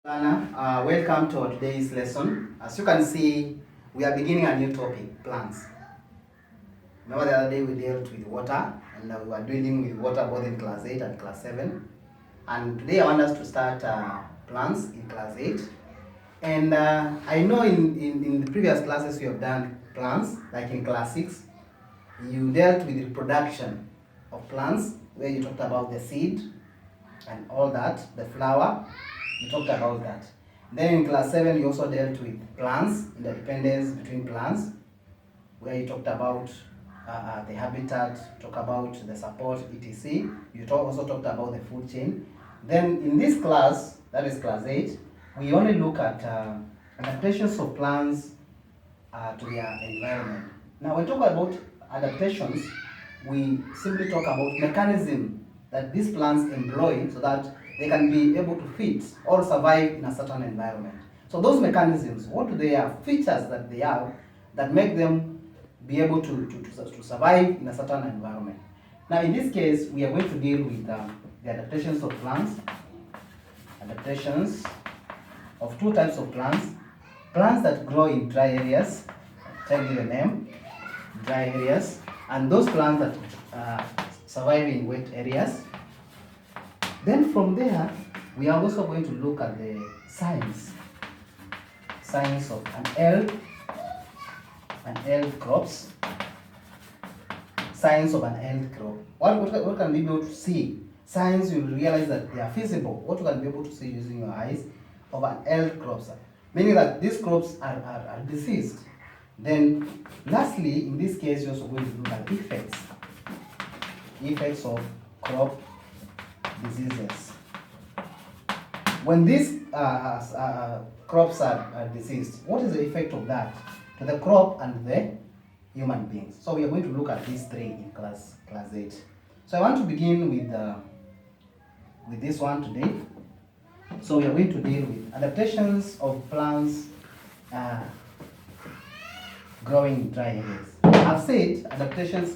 Lana, welcome to today's lesson. As you can see, we are beginning a new topic, plants. Remember the other day we dealt with water, and we were dealing with water both in class 8 and class 7. And today I want us to start plants in class 8. And I know in the previous classes you have done plants, like in class 6, you dealt with the reproduction of plants, where you talked about the seed and all that, the flower. We talked about that. Then in class 7, you also dealt with plants, interdependence between plants, where you talked about the habitat, talk about the support, etc. You also talked about the food chain. Then in this class, that is class 8, we only look at adaptations of plants to their environment. Now, when we talk about adaptations, we simply talk about mechanism that these plants employ so that they can be able to fit or survive in a certain environment. So those mechanisms, what do they have? Features that they have that make them be able to survive in a certain environment. Now in this case, we are going to deal with the adaptations of plants. Adaptations of two types of plants. Plants that grow in dry areas, tell you the name, dry areas, and those plants that survive in wet areas. Then from there, we are also going to look at the signs of an eld crops, signs of an eld crop. What can we be able to see? Signs you will realize that they are feasible. What you can be able to see using your eyes of an eld crops, meaning that these crops are diseased. Then lastly, in this case, you're also going to look at effects of crop diseases. When these crops are diseased, what is the effect of that to the crop and the human beings? So we are going to look at these three in class 8. So I want to begin with this one today. So we are going to deal with adaptations of plants growing in dry areas. I've said adaptation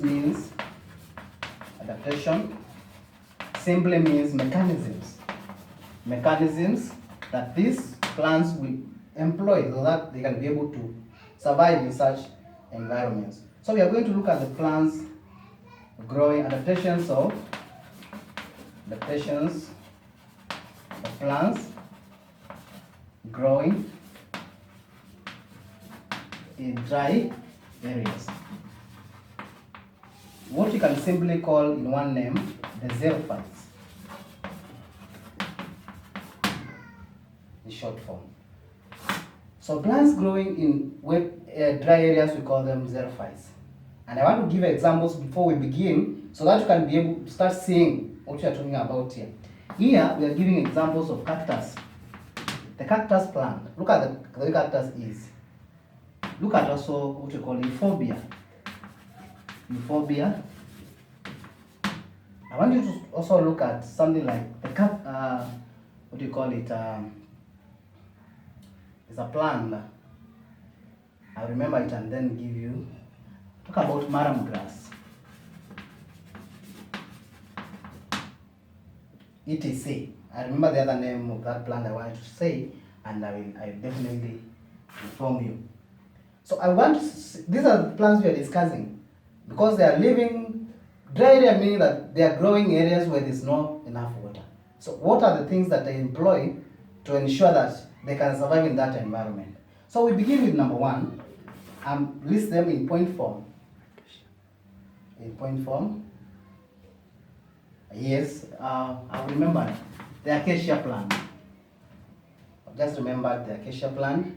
simply means mechanisms that these plants will employ so that they can be able to survive in such environments. So we are going to look at the plants growing, adaptations of plants growing in dry areas. What you can simply call in one name the xerophytes, the short form. So plants growing in wet, dry areas, we call them xerophytes. And I want to give examples before we begin so that you can be able to start seeing what we are talking about here. Here we are giving examples of cactus. The cactus plant. Look at the way cactus is. Look at also what we call euphorbia. I want you to also look at something like the what do you call it? It's a plant. I'll remember it and then give you. Talk about marram grass. etc. I remember the other name of that plant I wanted to say, and I will definitely inform you. So these are the plants we are discussing because they are living dry area, meaning that they are growing in areas where there's not enough water. So what are the things that they employ to ensure that they can survive in that environment? So we begin with number one and list them in point form. Yes, I remember the acacia plant. I've just remembered the acacia plant.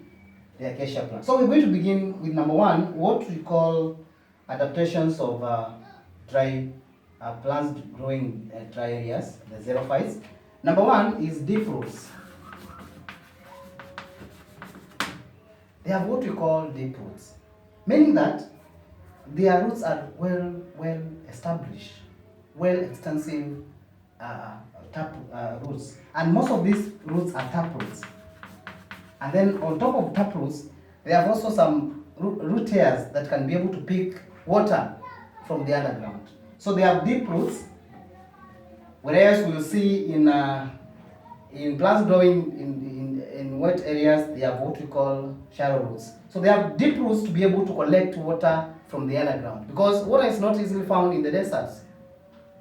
So we're going to begin with number one, what we call adaptations of dry plants growing in dry areas, the xerophytes. Number one is deep roots. They have what we call deep roots, meaning that their roots are well established, well extensive tap roots, and most of these roots are tap roots. And then on top of tap roots, they have also some root hairs that can be able to pick water from the underground. So they have deep roots, whereas we'll see in plants growing in in wet areas, they have what we call shallow roots. So they have deep roots to be able to collect water from the underground, because water is not easily found in the deserts.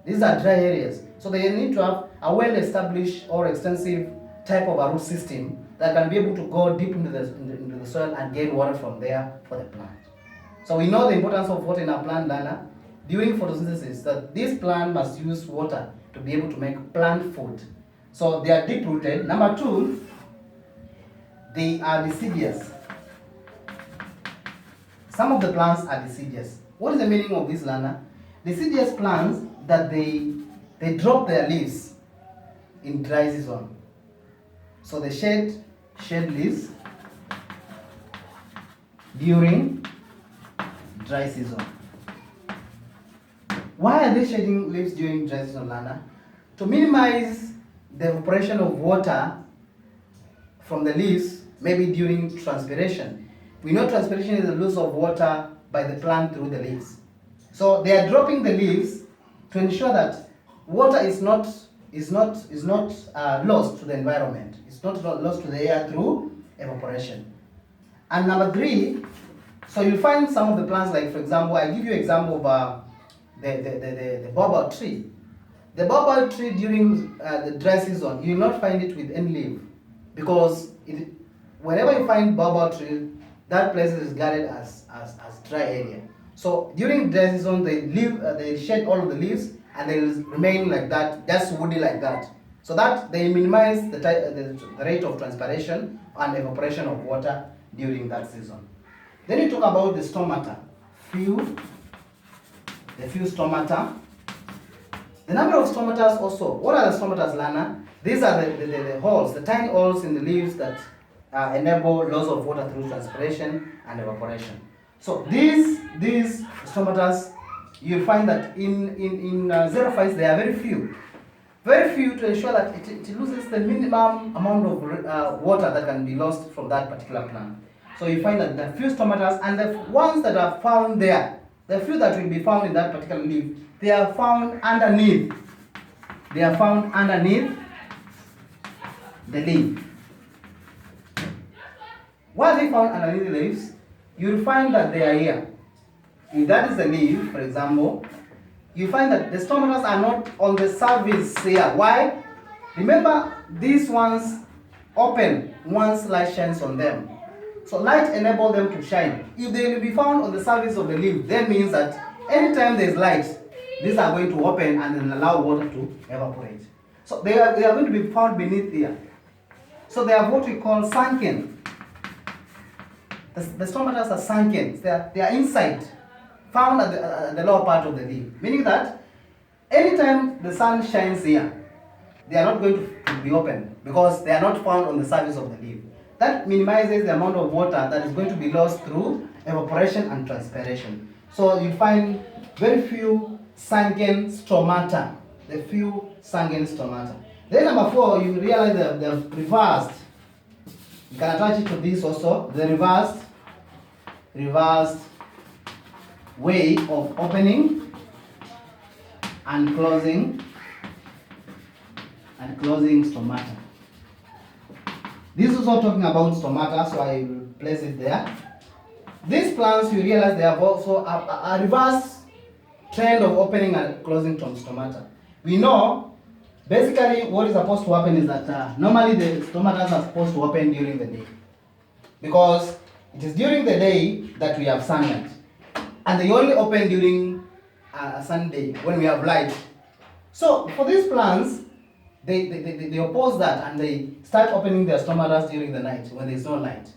These are dry areas. So they need to have a well-established or extensive type of a root system that can be able to go deep into the soil and gain water from there for the plant. So we know the importance of water in a plant, Lana, during photosynthesis, that this plant must use water to be able to make plant food. So they are deep rooted. Number two, they are deciduous. Some of the plants are deciduous. What is the meaning of this, Lana? Deciduous plants that they drop their leaves in dry season. So they shed leaves during dry season. Why are they shedding leaves during dry season, Lana? To minimize the evaporation of water from the leaves, maybe during transpiration. We know transpiration is the loss of water by the plant through the leaves. So they are dropping the leaves to ensure that water is not lost to the environment. It's not lost to the air through evaporation. And number three, so you'll find some of the plants, like for example, I give you an example of the baobab tree. The baobab tree during the dry season, you will not find it with any leaf, because whenever you find baobab tree, that place is regarded as dry area. So during dry season, they shed all of the leaves and they remain like that, just woody like that. So that they minimize the rate of transpiration and evaporation of water during that season. Then you talk about the stomata. The few stomata. The number of stomatas also. What are the stomatas, Lana? These are the holes, the tiny holes in the leaves that enable loss of water through transpiration and evaporation. So these stomatas, you'll find that in xerophytes they are very few. Very few, to ensure that it loses the minimum amount of water that can be lost from that particular plant. So you find that the few stomatas, and the ones that are found there, the few that will be found in that particular leaf, they are found underneath. They are found underneath the leaf. Why are they found underneath the leaves? You'll find that they are here. If that is the leaf, for example, you find that the stomatas are not on the surface here. Why? Remember, these ones open once light shines on them. So light enables them to shine. If they will be found on the surface of the leaf, that means that anytime there is light, these are going to open and then allow water to evaporate. So they are going to be found beneath here. So they are what we call sunken. The stomatas are sunken. They are inside, found at the lower part of the leaf. Meaning that anytime the sun shines here, they are not going to be open because they are not found on the surface of the leaf. That minimizes the amount of water that is going to be lost through evaporation and transpiration. So you find very few sunken stomata. The few sunken stomata. Then number 4, you realize the reversed. You can attach it to this also. The reversed way of opening and closing stomata. This is also talking about stomata, so I will place it there. These plants, you realize they have also a reverse trend of opening and closing stomata. We know basically what is supposed to happen is that normally the stomatas are supposed to open during the day, because it is during the day that we have sunlight, and they only open during a Sunday when we have light. So for these plants, they oppose that and they start opening their stomatas during the night when there is no light.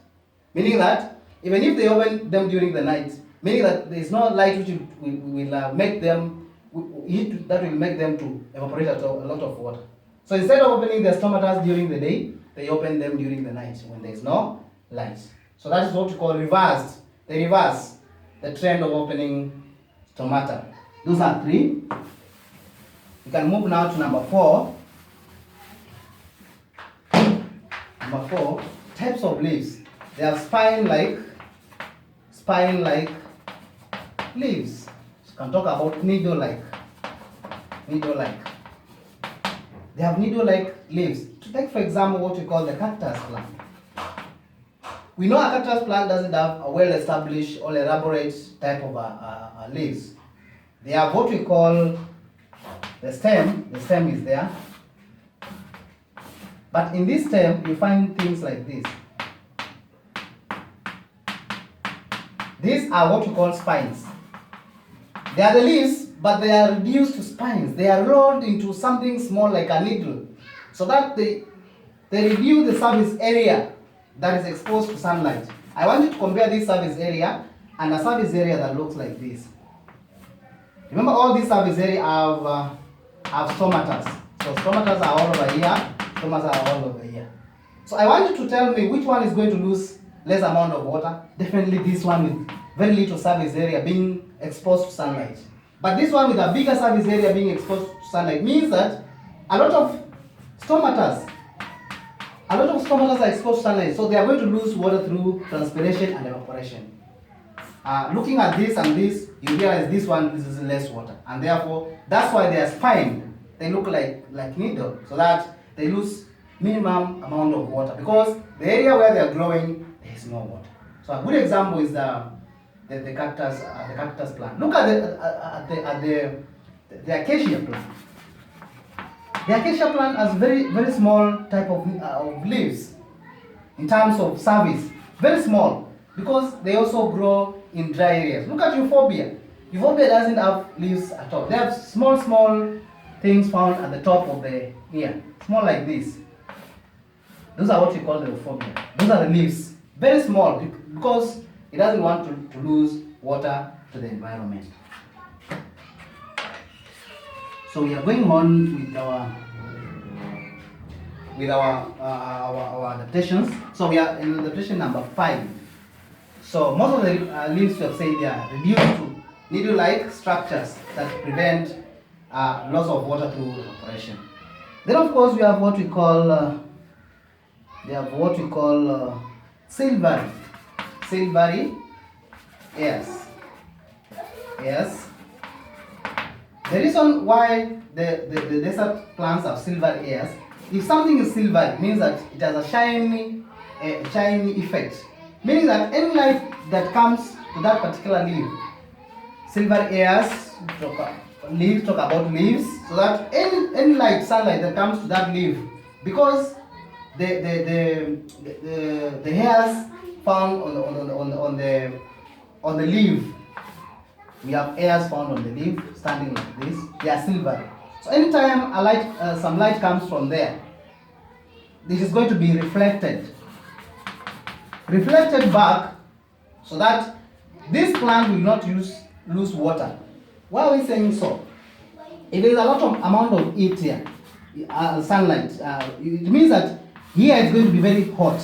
Meaning that even if they open them during the night, meaning that there is no light which will make them that will make them to evaporate a lot of water. So instead of opening their stomatas during the day, they open them during the night when there is no light. So that is what we call reversed. They reverse the trend of opening stomata. Those are 3. We can move now to number 4. Number 4, types of leaves. They have spine-like leaves. So you can talk about needle-like. They have needle-like leaves. To take for example what we call the cactus plant. we know a cactus plant doesn't have a well-established or elaborate type of leaves. They have what we call the stem. The stem is there. But in this stem, you find things like this. These are what we call spines. They are the leaves, but they are reduced to spines. They are rolled into something small like a needle, so that they reduce the surface area that is exposed to sunlight. I want you to compare this surface area and a surface area that looks like this. Remember, all these surface areas have stomatas. So stomatas are all over here, stomatas are all over here. So I want you to tell me which one is going to lose less amount of water. Definitely this one with very little surface area being exposed to sunlight. But this one with a bigger surface area being exposed to sunlight means that a lot of stomatas are exposed to sunlight, so they are going to lose water through transpiration and evaporation. Looking at this and this, you realize this one is less water, and therefore that's why they are spined. They look like needle, so that they lose minimum amount of water, because the area where they are growing, there is no water. So a good example is the cactus plant. Look at the acacia plant. The acacia plant has very small type of leaves in terms of surface, very small, because they also grow in dry areas. Look at euphorbia. Euphorbia doesn't have leaves at all. They have small things found at the top of the ear, small like this. Those are what we call the euphorbia. Those are the leaves, very small, because it doesn't want to lose water to the environment. So we are going on with our adaptations. So we are in adaptation number 5. So most of the leaves we have said they are reduced to needle-like structures that prevent loss of water through evaporation. Then of course we have what we call silvery ears. Yes. The reason why the desert plants have silver ears, if something is silver, it means that it has a shiny effect. Meaning that any light that comes to that particular leaf, silver ears talk about leaves, so that any light, sunlight that comes to that leaf, because the hairs found on the leaf, we have hairs found on the leaf standing like this. They are silver. So anytime some light comes from there, this is going to be reflected back, so that this plant will not lose water. Why are we saying so? If there is a lot of amount of heat here, sunlight, it means that here it's going to be very hot.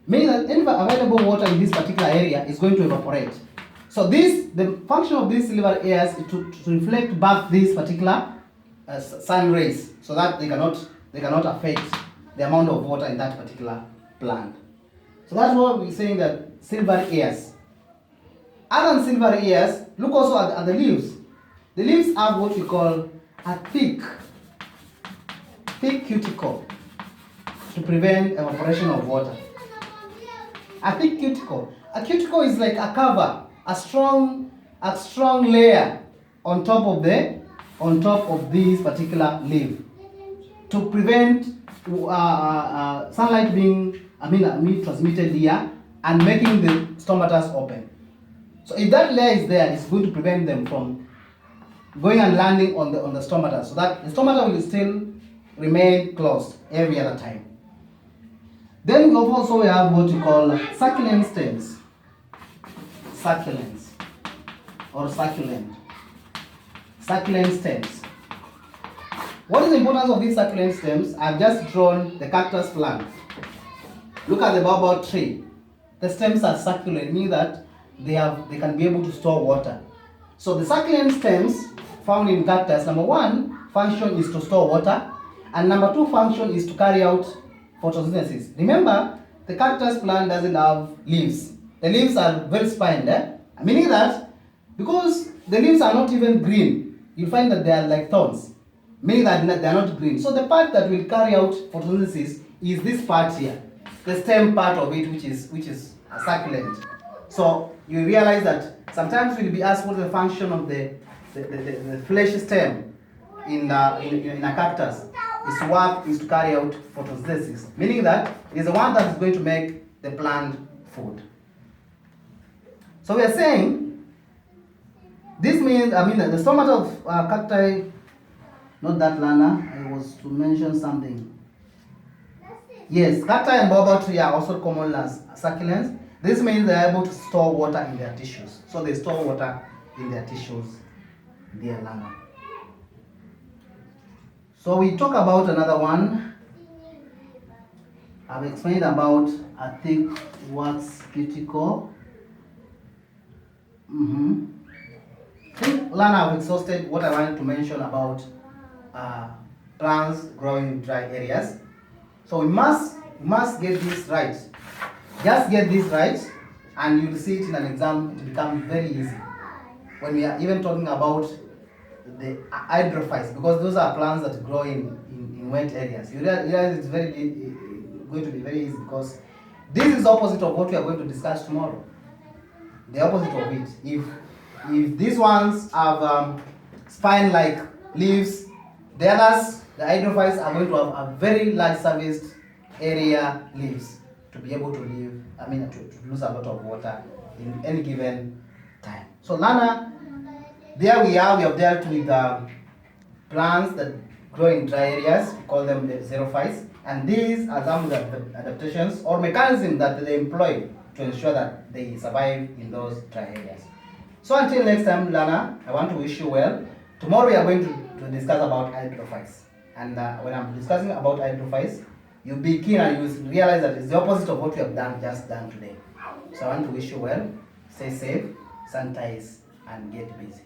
Meaning that any available water in this particular area is going to evaporate. So the function of these silver ears is to reflect back these particular sun rays, so that they cannot affect the amount of water in that particular plant. So that's what we're saying, that silver ears. Other than silver ears, look also at the leaves. The leaves have what we call a thick cuticle to prevent evaporation of water. A thick cuticle. A cuticle is like a cover, a strong layer on top of this particular leaf, to prevent sunlight being transmitted here and making the stomatas open. So if that layer is there, it's going to prevent them from going and landing on the stomata, so that the stomata will still remain closed every other time. Then we also have what we call succulent stems. Succulent stems. What is the importance of these succulent stems? I've just drawn the cactus plant. Look at the baobab tree. The stems are succulent, meaning that they can be able to store water. So the succulent stems found in cactus, number 1 function is to store water, and number 2 function is to carry out photosynthesis. Remember, the cactus plant doesn't have leaves. The leaves are very spined, meaning that because the leaves are not even green, you find that they are like thorns, meaning that they are not green. So the part that will carry out photosynthesis is this part here. the stem part of it, which is a succulent. So you realize that sometimes we'll be asked what is the function of the fleshy stem in a cactus. Its work is to carry out photosynthesis, meaning that it is the one that is going to make the plant food. So we are saying this means, the stomata of cacti, not that Lana, I was to mention something. Yes, cacti and baobab tree are also common as succulents. This means they are able to store water in their tissues. So they store water in their tissues, dear Lana. So we talk about another one. I've explained about a thick wax cuticle. I think Lana, I've exhausted what I wanted to mention about plants growing in dry areas. So we must get this right. Just get this right, and you'll see it in an exam. It becomes very easy when we are even talking about the hydrophytes, because those are plants that grow in wet areas. You realize it's going to be very easy, because this is opposite of what we are going to discuss tomorrow. The opposite of it. If these ones have spine-like leaves, the others, the hydrophytes, are going to have a very large surfaced area leaves to be able to live. To lose a lot of water in any given time. So Lana, there we are. We have dealt with plants that grow in dry areas. We call them the xerophytes, and these are some of the adaptations or mechanisms that they employ to ensure that they survive in those dry areas. So until next time, Lana, I want to wish you well. Tomorrow we are going to discuss about hydrophytes. And when I'm discussing about hydrophytes, you'll be keen and you'll realize that it's the opposite of what we have just done today. So I want to wish you well, stay safe, sanitize, and get busy.